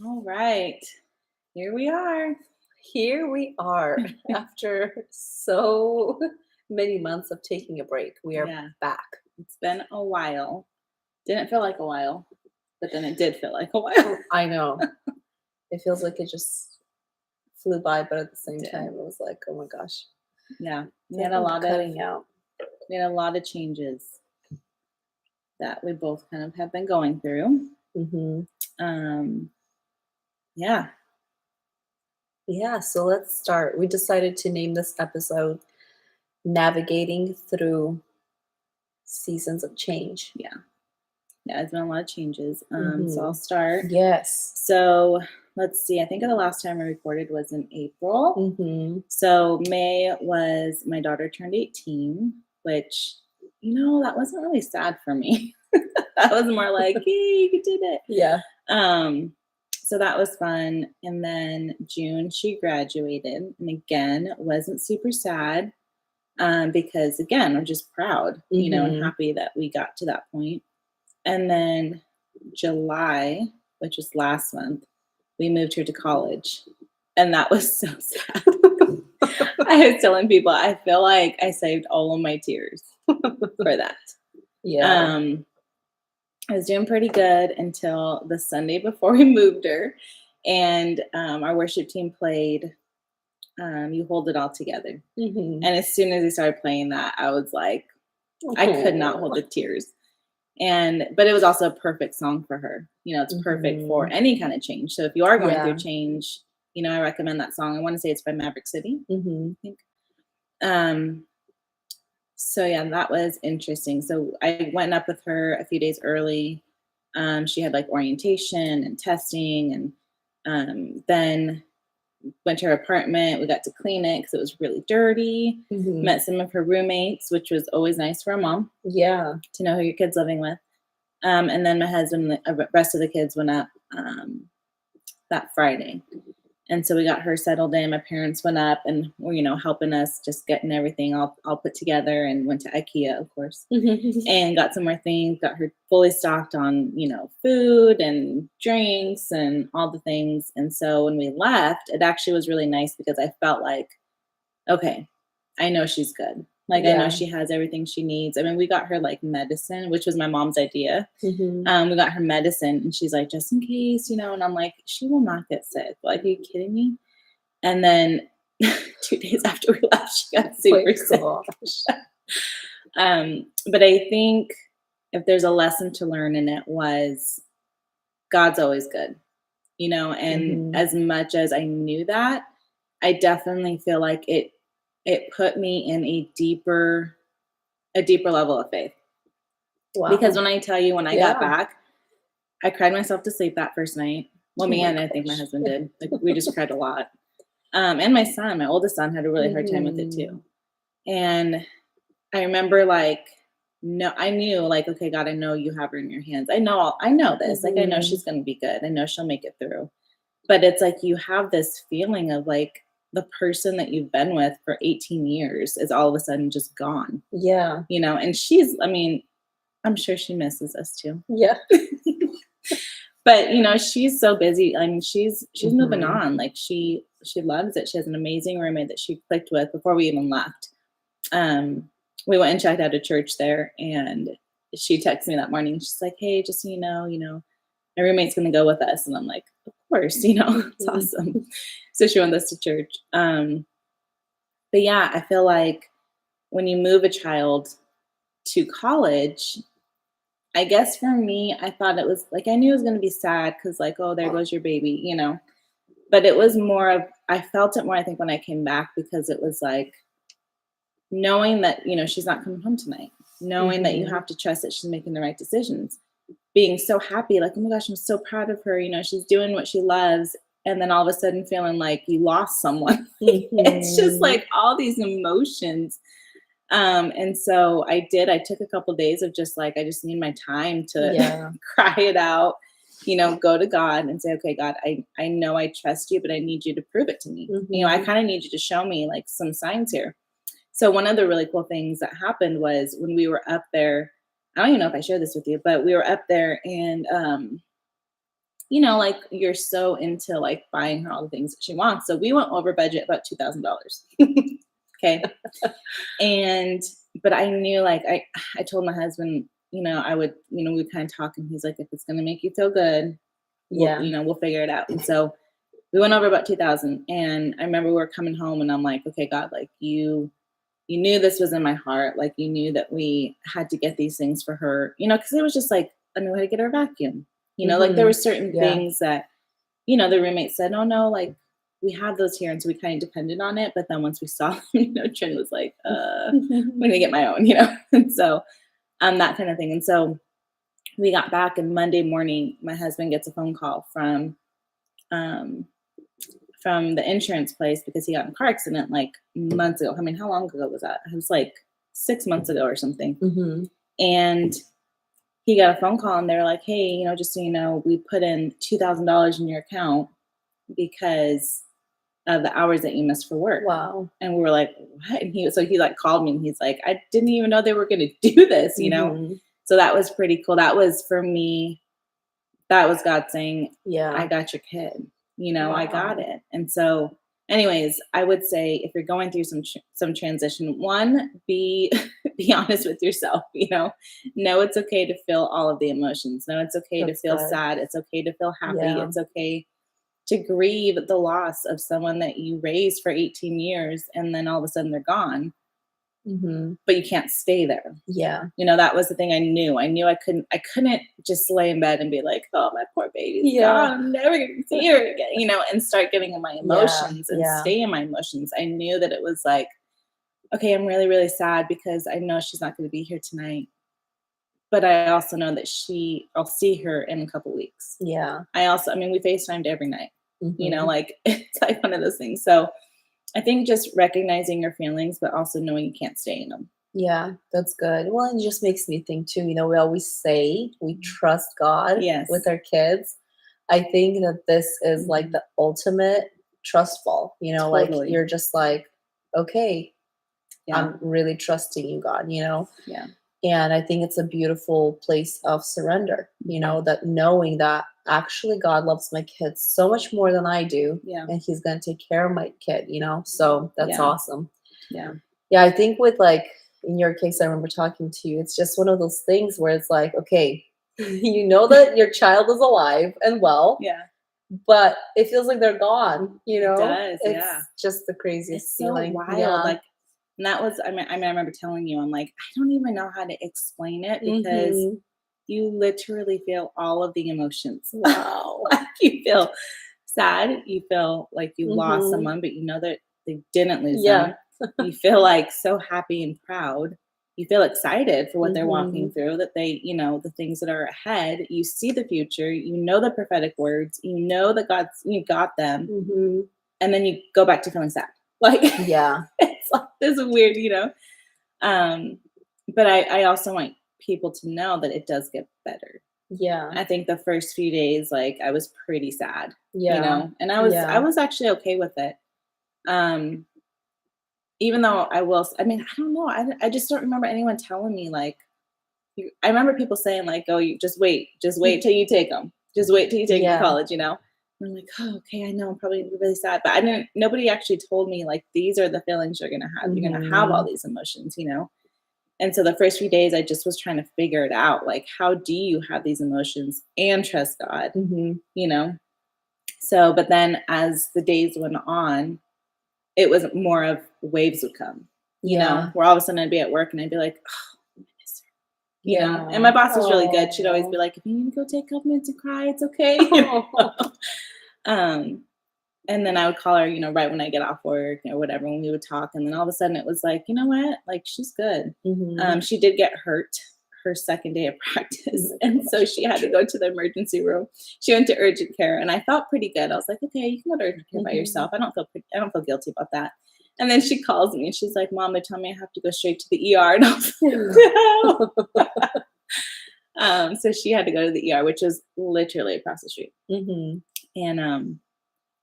All right. Here we are. Here we are after so many months of taking a break. We are Yeah, back. it's been a while. Didn't feel like a while, but then it did feel like a while. I know. It feels like it just flew by, but at the It same did. time, it was like, oh my gosh. Yeah. It's like I'm cutting out. We had a lot of changes that we both kind of have been going through. hmm Um, yeah. Yeah, so let's start. We decided to name this episode Navigating Through Seasons of Change. Yeah. Yeah, it's been a lot of changes. So I'll hmm start. Yes. So let's see. I think the last time I recorded was in April. hmm So May was my daughter turned 18, which, that wasn't really sad for me. That was more like, yay, you did it. Yeah. Um, so that was fun. And then June, she graduated. And again, wasn't super sad because, again, I'm just proud, and hmm happy that we got to that point. And then July, which was last month, we moved her to college. And that was so sad. I was telling people, I feel like I saved all of my tears for that. Yeah. Um, I was doing pretty good until the Sunday before we moved her. And our worship team played You Hold It All Together. hmm And as soon as they started playing that, I was like, I could not hold Oh. the tears. But it was also a perfect song for her. It's perfect for Mhm. any kind of change. So if you are going through Yeah. change, I recommend that song. I want to say it's by Maverick City, Mhm. I think. Um, so yeah, that was interesting. So I went up with her a few days early. She had like orientation and testing, and then went to her apartment. We got to clean it because it was really dirty. Mhm. Met some of her roommates, which was always nice for a mom Yeah. to know who your kid's living with. And then my husband, the rest of the kids went up that Friday. And so we got her settled in. My parents went up and were, helping us just getting everything all put together, and went to IKEA, of course, and got some more things, got her fully stocked on, food and drinks and all the things. And so when we left, it actually was really nice because I felt like, okay, I know she's good. Like, I know Yeah. she has everything she needs. I mean, we got her like medicine, which was my mom's idea. Mhm. We got her medicine, and she's like, just in case, and I'm like, she will not get sick. Like, are you kidding me? And then 2 days after we left, she got My super sick. gosh. But I think if there's a lesson to learn in it was God's always good, and Mhm. as much as I knew that, I definitely feel like it put me in a deeper level of faith. Because Wow. when I tell you, when I got Yeah. back, I cried myself to sleep that first night. Well, Oh me my and I think my gosh. husband did. Like, we just cried a lot. And my oldest son, had a really hard time with it Mhm. too. And I remember like, no, I knew like, okay, God, I know you have her in your hands. I know this. Like, I know Mhm. she's going to be good. I know she'll make it through. But it's like you have this feeling of like the person that you've been with for 18 years is all of a sudden just gone, Yeah. and I'm sure she misses us too. Yeah. But she's so busy. I mean, she's moving Mhm. on. Like, she loves it. She has an amazing roommate that she clicked with before we even left. Um, we went and checked out a church there, and she texted me that morning. She's like, "Hey, just so my roommate's gonna go with us," and I'm like, "Of course, it's Mhm. awesome." So she went with us to church. But yeah, I feel like when you move a child to college, I guess for me, I thought it was like I knew it was gonna be sad because like, oh, there goes your baby. But it was more of I felt it more, I think, when I came back because it was like knowing that, she's not coming home tonight, knowing that you Mhm. have to trust that she's making the right decisions, being so happy, like, oh my gosh, I'm so proud of her, she's doing what she loves. And then all of a sudden feeling like you lost someone. It's just Mhm. like all these emotions. And so I took a couple days of just like, I just need my time to Yeah. cry it out, go to God and say, okay, God, I know I trust you, but I need you to prove it to me. I Mhm. kind of need you to show me like some signs here. So one of the really cool things that happened was when we were up there, I don't even know if I shared this with you, but we were up there and like you're so into like buying her all the things that she wants. So we went over budget about $2,000. Okay. And, but I knew like, I told my husband, I would, we'd kind of talk and he's like, if it's going to make you feel good, Yeah. we'll figure it out. And so we went over about 2000. And I remember we were coming home and I'm like, okay, God, like you knew this was in my heart. Like you knew that we had to get these things for her, cause it was just like, I knew how to get her a vacuum, like there were certain Yeah. things that, the roommate said, oh no, like we have those here. And so we kind of depended on it. But then once we saw them, Trin was like, I'm going to get my own, and so, that kind of thing. And so we got back and Monday morning, my husband gets a phone call um, from the insurance place because he got in a car accident like months ago. I mean, how long ago was that? It was like 6 months ago or something. Mm-hmm. And he got a phone call and they were like, hey, just so you know, we put in $2,000 in your account because of the hours that you missed for work. Wow. And we were like, what? And he like called me and he's like, I didn't even know they were going to do this, Mm-hmm. So that was pretty cool. That was for me. That was God saying, Yeah. I got your kid, Wow. I got it. And so anyways, I would say if you're going through some transition, one, be honest with yourself, know it's okay to feel all of the emotions. Know it's okay That's to feel good. sad. It's okay to feel happy. Yeah. It's okay to grieve the loss of someone that you raised for 18 years and then all of a sudden they're gone. Mm-hmm. But you can't stay there. Yeah. That was the thing I knew. I knew I couldn't just lay in bed and be like, oh, my poor baby's Yeah. gone. I'm never going to see her again, and start getting in my emotions and Yeah. stay in my emotions. I knew that it was like, okay, I'm really, really sad because I know she's not going to be here tonight. But I also know that I'll see her in a couple weeks. Yeah. we FaceTimed every night, Mm-hmm. like it's like one of those things. So I think just recognizing your feelings, but also knowing you can't stay in them. Yeah, that's good. Well, it just makes me think too, we always say we trust God Yes. with our kids. I think that this is like the ultimate trust fall, like Totally. you're just like, okay, Yeah. I'm really trusting you, God, Yeah. And I think it's a beautiful place of surrender, that knowing that actually God loves my kids so much more than I do. Yeah. And he's going to take care of my kid, so that's awesome. Yeah. Yeah. I think with like, in your case, I remember talking to you, it's just one of those things where it's like, okay, that your child is alive and well. Yeah. But it feels like they're gone, It does, It's just the craziest It's feeling. so wild. Yeah. Like, and that was, I remember telling you, I'm like, I don't even know how to explain it because Mhm. you literally feel all of the emotions. Wow. Like you feel sad, you feel like you lost Mhm. someone, but you know that they didn't lose Yeah. them. You feel like so happy and proud. You feel excited for what they're walking Mhm. through, that they, the things that are ahead. You see the future, the prophetic words, that you got them. Mhm. And then you go back to feeling sad. Like, Yeah. it's like this weird, but I also want people to know that it does get better. Yeah. I think the first few days, like I was pretty sad, Yeah. and I was actually okay with it. Even though I don't know. I just don't remember anyone telling me like, I remember people saying like, oh, you just wait till you take them. Just wait till you take them to college, And I'm like, oh, okay, I know I'm probably really sad, but nobody actually told me like, these are the feelings you're going to have. You're going to have all these emotions, And so the first few days I just was trying to figure it out. Like, how do you have these emotions and trust God, Mhm. So, but then as the days went on, it was more of waves would come, where all of a sudden I'd be at work and I'd be like, oh, I miss her. And my boss was really good. She'd always be like, if you need to go take a couple minutes and cry, it's okay. And then I would call her, right when I get off work or whatever, when we would talk. And then all of a sudden it was like, you know what? Like, she's good. Mhm. She did get hurt her second day of practice. And so she had to go to the emergency room. She went to urgent care and I felt pretty good. I was like, okay, you can go to urgent care by yourself. I don't feel guilty about that. And then she calls me and she's like, Mom, they're telling me I have to go straight to the ER. And I was like, no. So she had to go to the ER, which is literally across the street. Mhm. And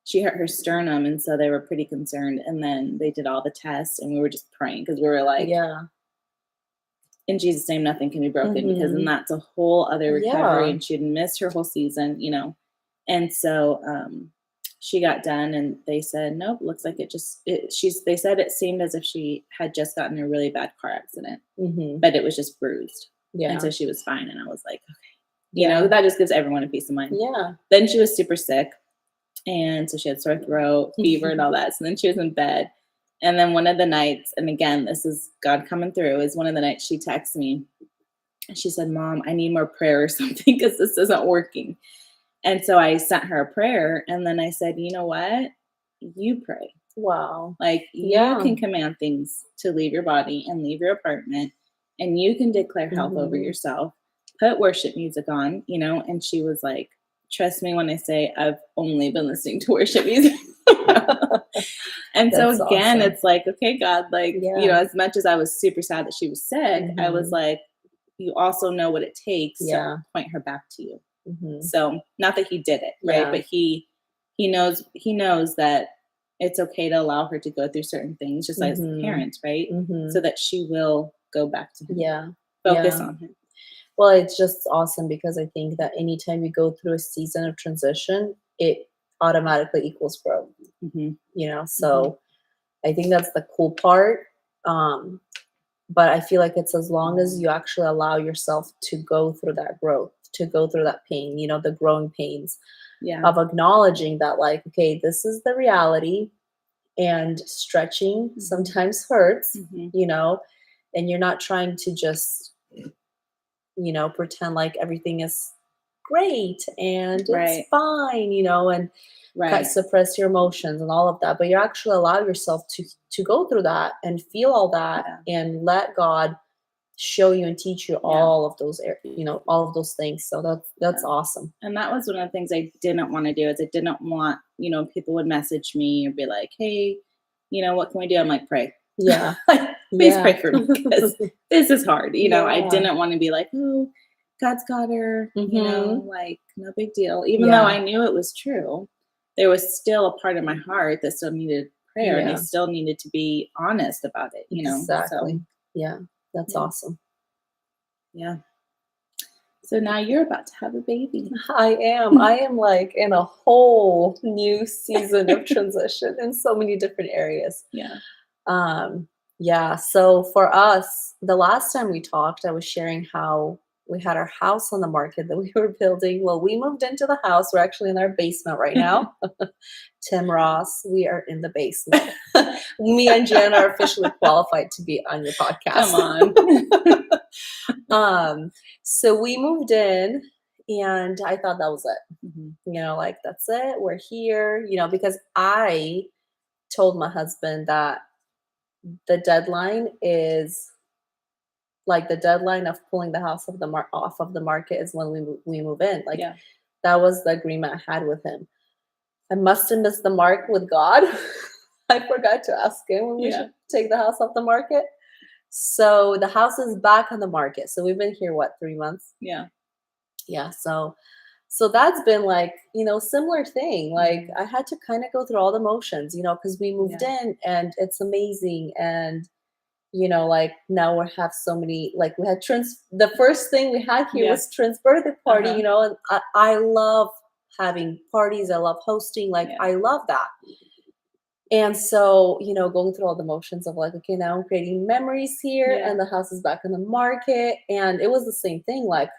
she hurt her sternum, and so they were pretty concerned. And then they did all the tests, and we were just praying because we were like, Yeah. in Jesus' name, nothing can be broken, because then Mhm. that's a whole other recovery, Yeah. and she'd miss her whole season, And so she got done and they said, nope, looks like they said it seemed as if she had just gotten in a really bad car accident, but it was just bruised. Yeah. And so she was fine. And I was like, okay, Yeah. that just gives everyone a peace of mind. Yeah. Then she was super sick. And so she had sore throat, fever, and all that. So then she was in bed. And then one of the nights, and again, this is God coming through, is one of the nights she texted me. And she said, Mom, I need more prayer or something because this isn't working. And so I sent her a prayer. And then I said, you know what? You pray. Wow. Like you can command things to leave your body and leave your apartment. And you can declare health over yourself. Put worship music on, And she was like, trust me when I say I've only been listening to worship music. And so again, It's like, okay, God, like, as much as I was super sad that she was sick, I was like, you also know what it takes to point her back to you. So not that he did it, right? But he knows that it's okay to allow her to go through certain things, just like parents, right? So that she will go back to him. Yeah. Focus on him. Well, it's just awesome because I think that anytime you go through a season of transition, it automatically equals growth. So I think that's the cool part. But I feel like it's as long as you actually allow yourself to go through that growth, to go through that pain, the growing pains of acknowledging that, like, okay, this is the reality, and stretching sometimes hurts, and you're not trying to just pretend like everything is great and it's fine, and suppress your emotions and all of that. But you actually allow yourself to go through that and feel all that and let God show you and teach you all of those, all of those things. So that's awesome. And that was one of the things I didn't want to do is I didn't want, people would message me or be like, hey, what can we do? I'm like, pray. Yeah. Please pray for me because this is hard. I didn't want to be like, oh, God's got her, like no big deal. Even though I knew it was true, there was still a part of my heart that still needed prayer and I still needed to be honest about it, Exactly. So, yeah. That's awesome. Yeah. So now you're about to have a baby. I am like in a whole new season of transition in so many different areas. Yeah. So for us, the last time we talked, I was sharing how we had our house on the market that we were building. Well, we moved into the house. We're actually in our basement right now. Tim Ross, we are in the basement. Me and Jana are officially qualified to be on your podcast. Come on. So we moved in and I thought that was it. Like, that's it. We're here, because I told my husband that the deadline is like the deadline of pulling the house off of the market is when we move in. Like that was the agreement I had with him. I must have missed the mark with God. I forgot to ask him when we should take the house off the market. So the house is back on the market. So we've been here, 3 months? Yeah. So that's been like, similar thing. Like I had to kind of go through all the motions, because we moved in and it's amazing. And, like now we have so many, like we had the first thing we had here was Trent's birthday party, and I love having parties. I love hosting. Like I love that. And so, going through all the motions of like, okay, now I'm creating memories here and the house is back on the market. And it was the same thing. Like,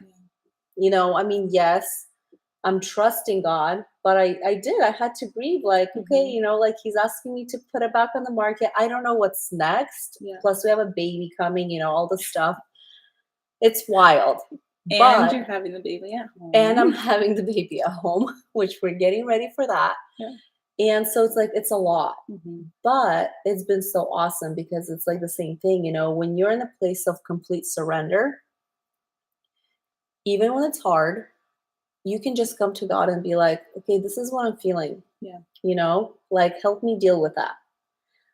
yes, I'm trusting God, but I had to grieve. Like, okay, like he's asking me to put it back on the market. I don't know what's next. Plus we have a baby coming, all the stuff. It's wild. And you're having the baby at home. And I'm having the baby at home, which we're getting ready for that. Yeah. And so it's like, it's a lot, but it's been so awesome because it's like the same thing, when you're in a place of complete surrender, even when it's hard, you can just come to God and be like, okay, this is what I'm feeling. Yeah. Like, help me deal with that.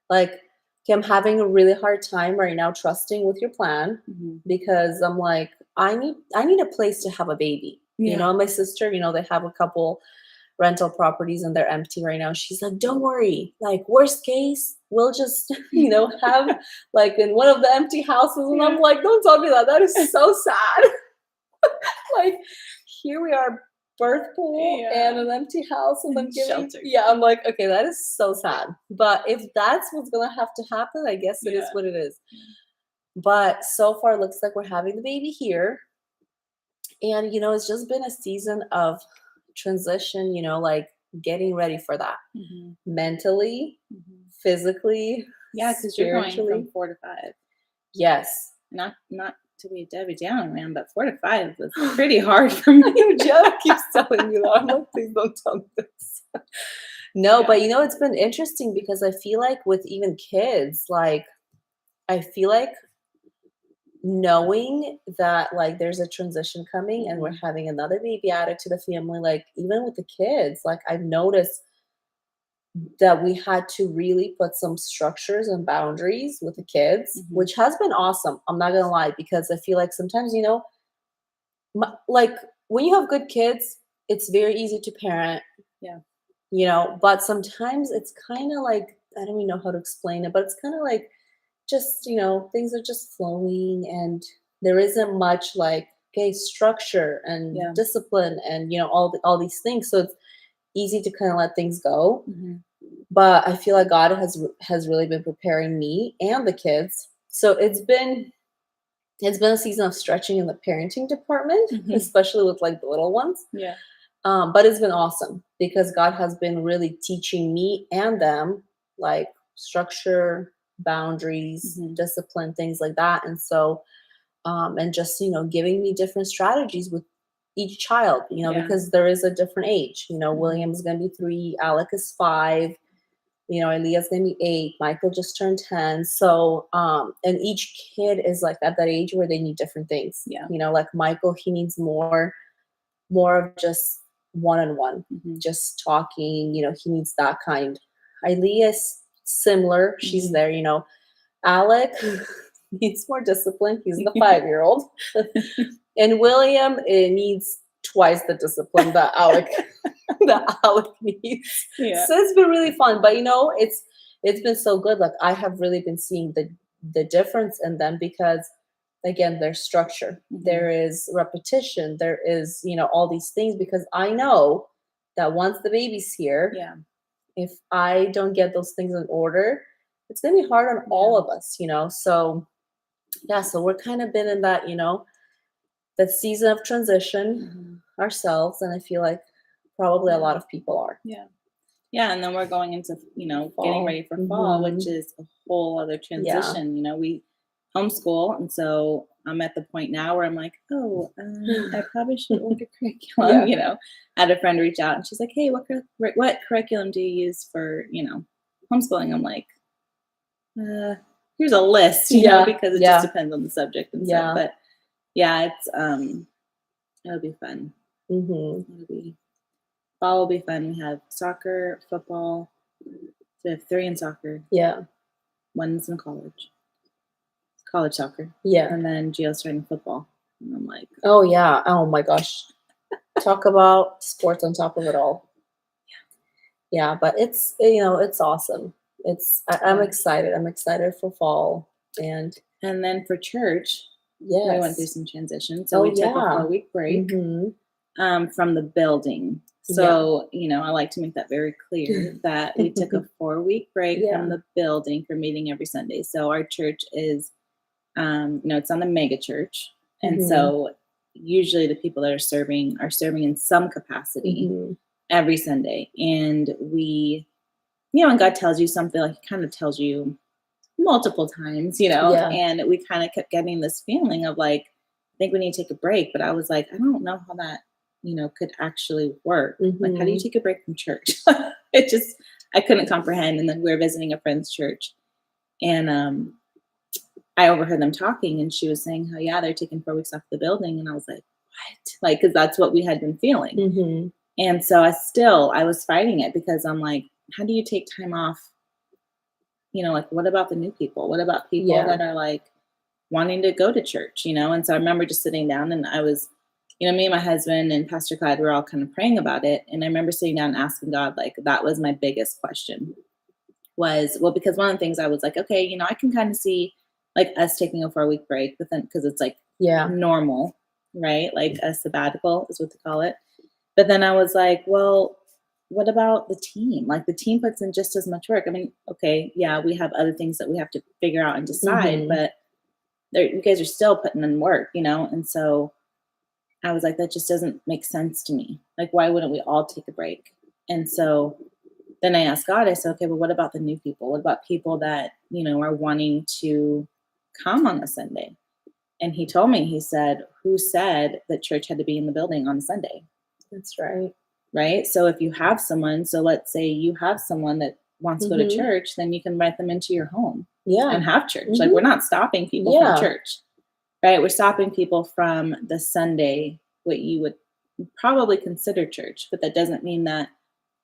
Like, okay, I'm having a really hard time right now trusting with your plan because I'm like, I need a place to have a baby. My sister, they have a couple rental properties and they're empty right now. She's like, don't worry. Like, worst case, we'll just, have like in one of the empty houses. And I'm like, don't tell me that. That is so sad. Like, here we are birth pool and an empty house and them giving shelter. yeah, I'm like, okay, that is so sad. But if that's what's gonna have to happen, I guess it is what it is. But so far, it looks like we're having the baby here. And, it's just been a season of transition, like getting ready for that mentally, physically, Yeah, because you're going spiritually. from 4 to 5. Yes. Not to be Debbie Downer, man, but 4 to 5 was pretty hard for me. Jenna keeps telling me that. I'm like, please don't tell me this. No, but it's been interesting because I feel like with even kids, like, I feel like knowing that like there's a transition coming and we're having another baby added to the family, like even with the kids, like I've noticed that we had to really put some structures and boundaries with the kids, which has been awesome. I'm not gonna lie, because I feel like sometimes, like when you have good kids, it's very easy to parent. But sometimes it's kind of like, I don't even know how to explain it, but it's kind of like just, things are just flowing and there isn't much like, okay, structure and discipline and, all these things. So it's easy to kind of let things go. But I feel like God has really been preparing me and the kids. So it's been a season of stretching in the parenting department, especially with like the little ones. But it's been awesome because God has been really teaching me and them like structure, boundaries, discipline, things like that. And so, and just, giving me different strategies with each child, because there is a different age. William's going to be 3, Alec is 5, Aaliyah's going to be 8, Michael just turned 10. So, and each kid is like at that age where they need different things. Like Michael, he needs more of just one-on-one, just talking, he needs that kind. Aaliyah is similar. She's there, Alec needs more discipline. He's the 5-year-old. And William needs twice the discipline that Alec needs. So it's been really fun. But it's been so good. Like I have really been seeing the difference in them because again, there's structure, there is repetition, there is, all these things, because I know that once the baby's here, if I don't get those things in order, it's going to be hard on all of us, so so we're kind of been in that, that season of transition ourselves. And I feel like probably a lot of people are. And then we're going into, getting ready for fall, which is a whole other transition. We homeschool, and so I'm at the point now where I'm like, I probably should order curriculum. I had a friend reach out and she's like, hey, what curriculum do you use for homeschooling? I'm like, here's a list, because it just depends on the subject and stuff. But it's it'll be fun. Fall will be fun. We have soccer, football. So we have 3 in soccer. One's in college soccer. And then Gio's starting football. And I'm like, oh yeah. Oh my gosh. Talk about sports on top of it all. But it's, it's awesome. I'm excited. I'm excited for fall. And then for church, we went through some transition. So we took a 4-week break from the building. So, I like to make that very clear that we took a 4-week break from the building for meeting every Sunday. So our church is, it's on the mega church. And so usually the people that are serving in some capacity every Sunday. And we, when God tells you something, like he kind of tells you multiple times, and we kind of kept getting this feeling of like, I think we need to take a break. But I was like, I don't know how that, could actually work. Like, how do you take a break from church? I couldn't comprehend. And then we were visiting a friend's church, and I overheard them talking, and she was saying how, they're taking 4 weeks off the building. And I was like, what? Like, cause that's what we had been feeling. And so I was fighting it because I'm like, how do you take time off? Like, what about the new people? What about people that are like wanting to go to church, And so I remember just sitting down, and I was, me and my husband and Pastor Clyde were all kind of praying about it. And I remember sitting down and asking God, like, that was my biggest question because one of the things I was like, okay, I can kind of see like us taking a 4-week break, but then, cause it's like normal, right? Like a sabbatical is what they call it. But then I was like, well, what about the team? Like the team puts in just as much work. I mean, okay, yeah, we have other things that we have to figure out and decide, Mhm. but you guys are still putting in work, And so I was like, that just doesn't make sense to me. Like, why wouldn't we all take a break? And so then I asked God, I said, okay, but what about the new people? What about people that, are wanting to come on a Sunday? And he told me, he said, who said that church had to be in the building on Sunday? That's right. Right. So if you have someone, so let's say you have someone that wants to go to Mhm. church, then you can invite them into your home Yeah. and have church. Like Mhm. we're not stopping people from Yeah. church, right? We're stopping people from the Sunday, what you would probably consider church, but that doesn't mean that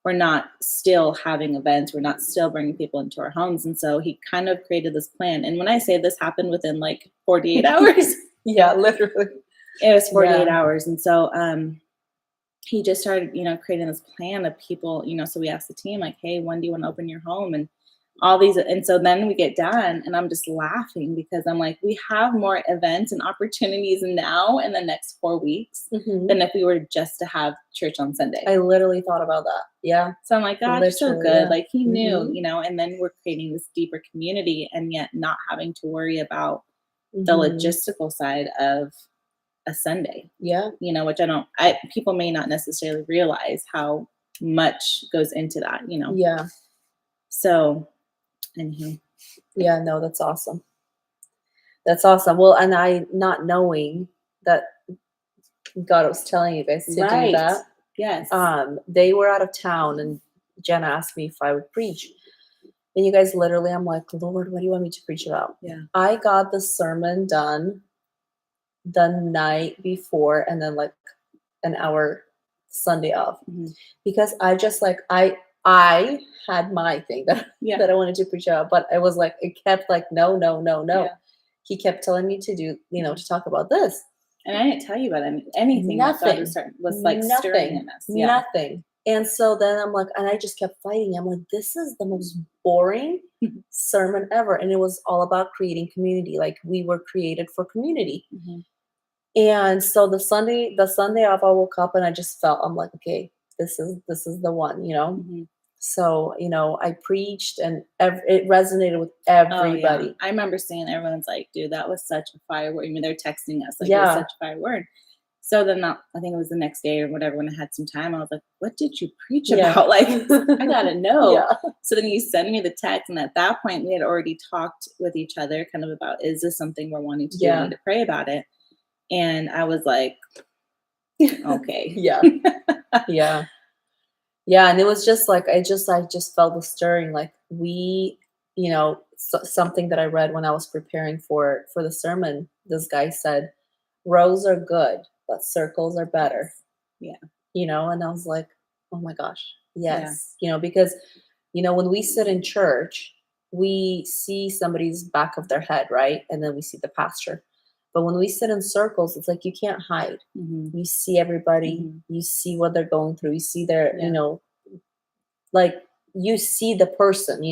we're not still having events. We're not still bringing people into our homes. And so he kind of created this plan. And when I say this happened within like 48 hours, Yeah, literally. it was 48 Yeah. hours. And so he just started, creating this plan of people, so we asked the team like, hey, when do you want to open your home? And all these. And so then we get done and I'm just laughing because I'm like, we have more events and opportunities now in the next 4 weeks Mhm. than if we were just to have church on Sunday. I literally thought about that. Yeah. So I'm like, God, you're so Literally, good. yeah. Like he knew, Mhm. and then we're creating this deeper community and yet not having to worry about the Mhm. logistical side of a Sunday, Yeah. which people may not necessarily realize how much goes into that. Yeah. So, anywho. Yeah, no, that's awesome. That's awesome. Well, and I not knowing that God was telling you guys to do Right. that. Yes. They were out of town and Jenna asked me if I would preach. And you guys literally, I'm like, Lord, what do you want me to preach about? Yeah. I got the sermon done the night before and then like an hour Sunday off. Mm-hmm. Because I just like I had my thing that that I wanted to preach about, but I was like, it kept like, no. Yeah. He kept telling me to do, to talk about this. And I didn't tell you about anything that God was like stirring in us. Yeah. Nothing. And so then I'm like, and I just kept fighting. I'm like, this is the most boring sermon ever. And it was all about creating community. Like we were created for community. Mm-hmm. And so the Sunday off, I woke up and I just felt, I'm like, okay, this is the one, Mm-hmm. So, I preached and it resonated with everybody. Oh, yeah. I remember seeing everyone's like, dude, that was such a fire word. I mean, they're texting us like it was such a fire word. So then I think it was the next day or whatever when I had some time, I was like, what did you preach about? Like, I gotta know. Yeah. So then you send me the text. And at that point, we had already talked with each other kind of about, is this something we're wanting to do? We need to pray about it. And I was like, okay. Yeah. Yeah. And it was just like, I just felt the stirring, like we, something that I read when I was preparing for the sermon, this guy said, rows are good, but circles are better. Yeah. And I was like, oh my gosh, yes. Because, when we sit in church, we see somebody's back of their head, right? And then we see the pastor. But when we sit in circles, it's like you can't hide. Mm-hmm. You see everybody, you see what they're going through, you see their, like you see the person,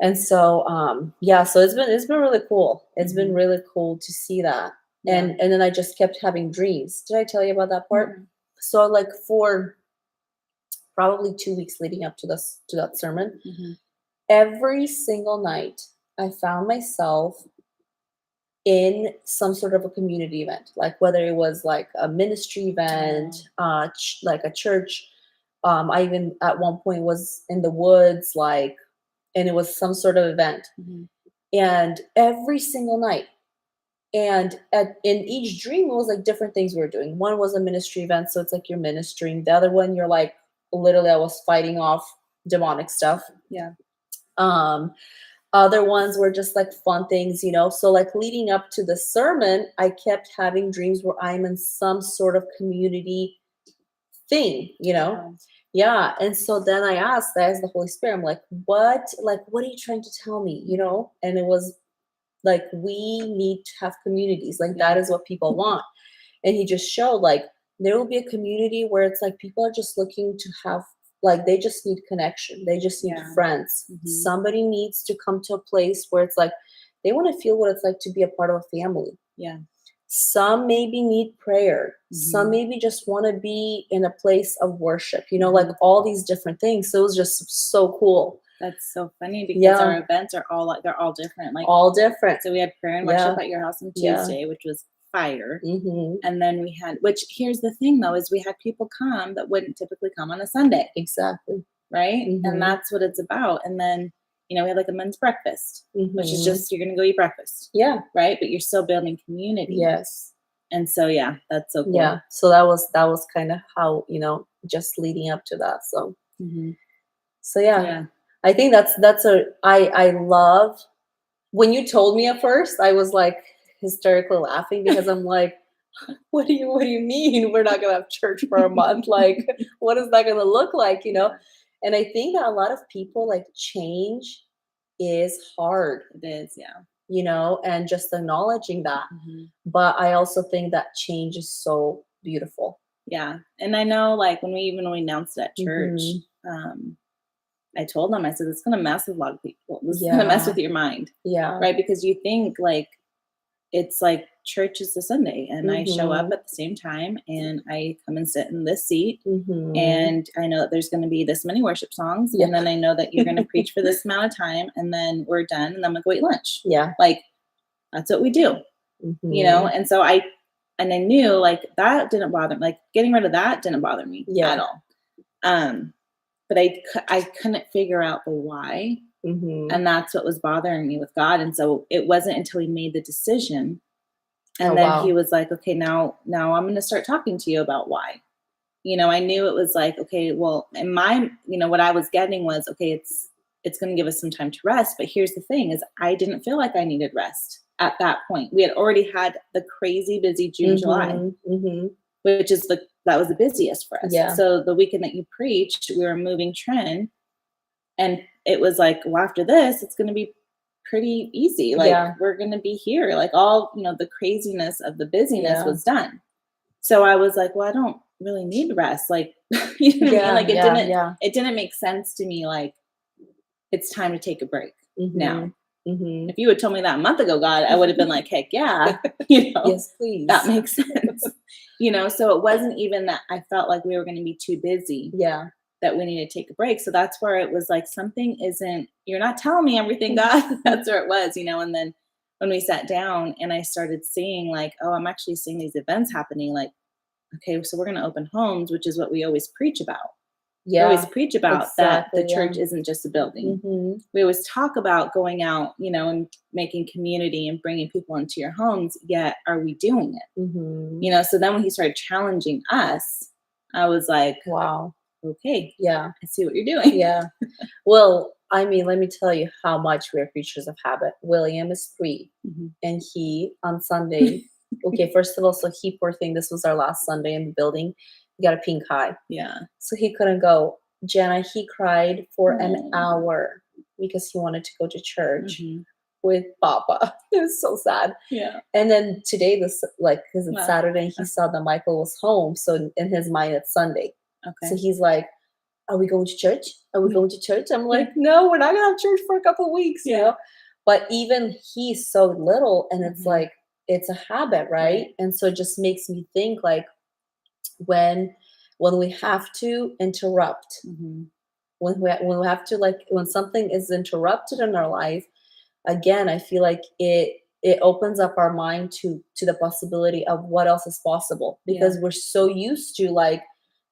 And so so it's been really cool. It's been really cool to see that. And then I just kept having dreams. Did I tell you about that part? Mm-hmm. So like for probably 2 weeks leading up to that sermon, every single night I found myself in some sort of a community event, like whether it was like a ministry event, like a church. I even at one point was in the woods, and it was some sort of event. And every single night, and in each dream, it was like different things we were doing. One was a ministry event, so it's like you're ministering. The other one, you're like, literally, I was fighting off demonic stuff. Yeah. Other ones were just like fun things, So like leading up to the sermon, I kept having dreams where I'm in some sort of community thing, Yeah. And so then I asked the Holy Spirit, I'm like, what are you trying to tell me? And it was like, we need to have communities. Like that is what people want. And he just showed like, there will be a community where it's like, people are just looking to have, like, they just need connection. They just need friends. Somebody needs to come to a place where it's like, they want to feel what it's like to be a part of a family. Yeah. Some maybe need prayer. Some maybe just want to be in a place of worship, like all these different things. So it was just so cool. That's so funny because our events are all like, they're all different. Like all different. So we had prayer and worship at your house on Tuesday, which was fire. And then we had, which here's the thing though, is we had people come that wouldn't typically come on a Sunday. Exactly. Right. And that's what it's about. And then, we had like a men's breakfast, which is just, you're going to go eat breakfast. Yeah. Right. But you're still building community. Yes. And so, yeah, that's so cool. Yeah. So that was kind of how, just leading up to that. So, so yeah, I think I love when you told me at first, I was like hysterically laughing because I'm like, what do you mean we're not going to have church for a month? Like, what is that going to look like? And I think that a lot of people like change is hard. It is. Yeah. And just acknowledging that. But I also think that change is so beautiful. Yeah. And I know like when we announced it at church, I told them, I said, it's going to mess with a lot of people. This is going to mess with your mind. Yeah. Right. Because you think like, it's like church is a Sunday and I show up at the same time and I come and sit in this seat and I know that there's going to be this many worship songs and then I know that you're going to preach for this amount of time and then we're done and then we go eat lunch. Yeah. Like that's what we do, and so I knew like that didn't bother me. Like getting rid of that didn't bother me at all. But I couldn't figure out the why. And that's what was bothering me with God. And so it wasn't until he made the decision. And then he was like, okay, now I'm going to start talking to you about why. I knew it was like, okay, well, in my, what I was getting was, okay, it's going to give us some time to rest. But here's the thing is I didn't feel like I needed rest at that point. We had already had the crazy busy June, July, which is that was the busiest for us. Yeah. So the weekend that you preached, we were moving trend. And it was like, well, after this, it's going to be pretty easy. Like we're going to be here. Like all, the craziness of the busyness was done. So I was like, well, I don't really need rest. Like, you know what I mean? Like it didn't make sense to me. Like it's time to take a break now. If you had told me that a month ago, God, I would have been like, heck yeah, yes, please. That makes sense. So it wasn't even that I felt like we were going to be too busy. Yeah. That we need to take a break. So that's where it was like, you're not telling me everything, God. That's where it was, and then when we sat down and I started seeing like, oh, I'm actually seeing these events happening. Like, okay, so we're going to open homes, which is what we always preach about. Yeah. We always preach about that the church isn't just a building. We always talk about going out, and making community and bringing people into your homes. Yet are we doing it? So then when he started challenging us, I was like, wow. Okay. Yeah. I see what you're doing. Yeah. Well, I mean, let me tell you how much we are creatures of habit. William is 3 and he on Sunday, okay, first of all, so he, poor thing, this was our last Sunday in the building. He got a pink eye. Yeah. So he couldn't go. Jana, he cried for an hour because he wanted to go to church with Papa. It was so sad. Yeah. And then today, because it's Saturday, and he saw that Michael was home. So in his mind, it's Sunday. Okay. So he's like, are we going to church? Are we going to church? I'm like, no, we're not going to have church for a couple of weeks, But even he's so little and it's like, it's a habit, right? And so it just makes me think like when we have to interrupt, when we have to like, when something is interrupted in our life, again, I feel like it opens up our mind to the possibility of what else is possible because we're so used to like,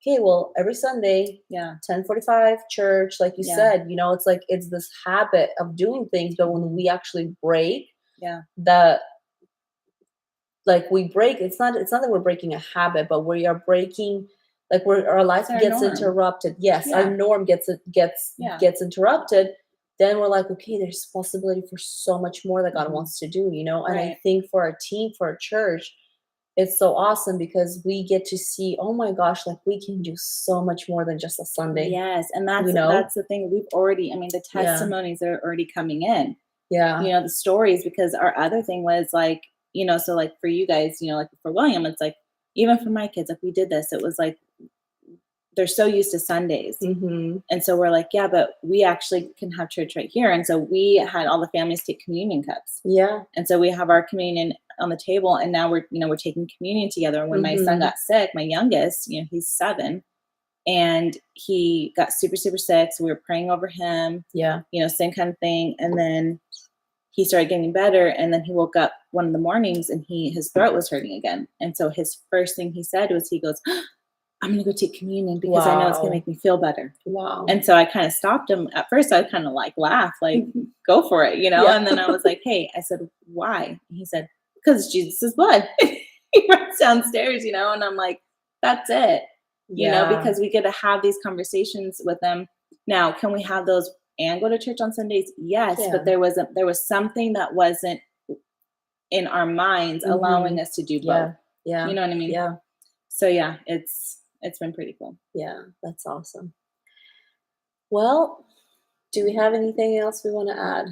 okay, well, every Sunday, 10:45 church, like you said, it's like it's this habit of doing things, but when we actually break, we break. It's not that we're breaking a habit, but we are breaking, like our life gets interrupted. Yes, our norm gets interrupted. Then we're like, okay, there's possibility for so much more that God wants to do, And I think for our team, for our church, it's so awesome because we get to see, oh my gosh, like we can do so much more than just a Sunday. Yes. And that's the thing. We've already, the testimonies are already coming in. Yeah. The stories, because our other thing was like, so like for you guys, like for William, it's like, even for my kids, like we did this, it was like, they're so used to Sundays. And so we're like, yeah, but we actually can have church right here. And so we had all the families take communion cups. Yeah. And so we have our communion on the table, and now we're taking communion together. When my son got sick, my youngest, he's 7, and he got super, super sick. So we were praying over him, same kind of thing. And then he started getting better. And then he woke up one of the mornings and his throat was hurting again. And so his first thing he said was, he goes, I'm going to go take communion because I know it's going to make me feel better. Wow. And so I kind of stopped him. At first I kind of like laughed, like, go for it, And then I was like, hey, I said, why? And he said, because Jesus' blood. He runs downstairs, and I'm like, that's it. Because we get to have these conversations with them. Now, can we have those and go to church on Sundays? Yes. But there was something that wasn't in our minds allowing us to do both. Yeah. You know what I mean? Yeah. So yeah, it's been pretty cool. Yeah. That's awesome. Well, do we have anything else we want to add?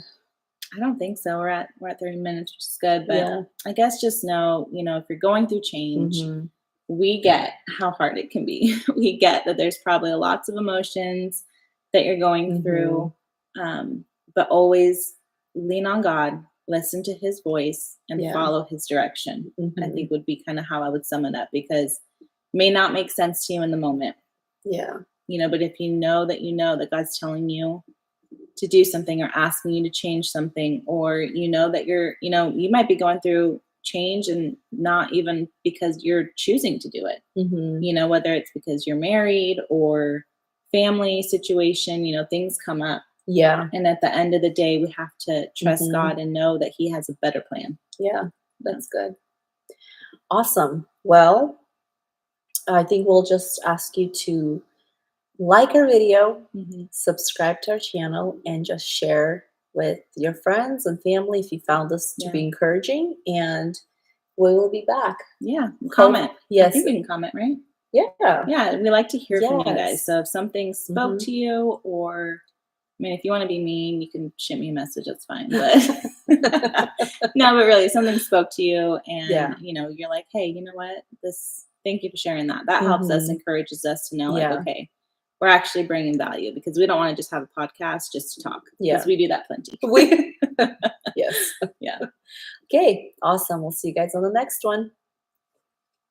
I don't think so. We're at 30 minutes, which is good. But I guess just know, if you're going through change, we get how hard it can be. We get that there's probably lots of emotions that you're going through, but always lean on God, listen to his voice, and follow his direction. I think would be kind of how I would sum it up, because it may not make sense to you in the moment. Yeah. But if you know that God's telling you to do something or asking you to change something, or that you might be going through change and not even because you're choosing to do it, whether it's because you're married or family situation, things come up. And at the end of the day, we have to trust God and know that he has a better plan. Yeah, that's good. Awesome. Well, I think we'll just ask you to like our video, subscribe to our channel, and just share with your friends and family if you found this to be encouraging. And we will be back. Yeah. Comment. Yes. I think we can comment, right? Yeah. Yeah. We like to hear from you guys. So if something spoke to you, or if you want to be mean, you can shoot me a message. That's fine. But no, but really, if something spoke to you and, you're like, hey, you know what? Thank you for sharing that. That helps us, encourages us to know, okay, we're actually bringing value, because we don't want to just have a podcast just to talk, because we do that plenty. Yes. Yeah. Okay. Awesome. We'll see you guys on the next one.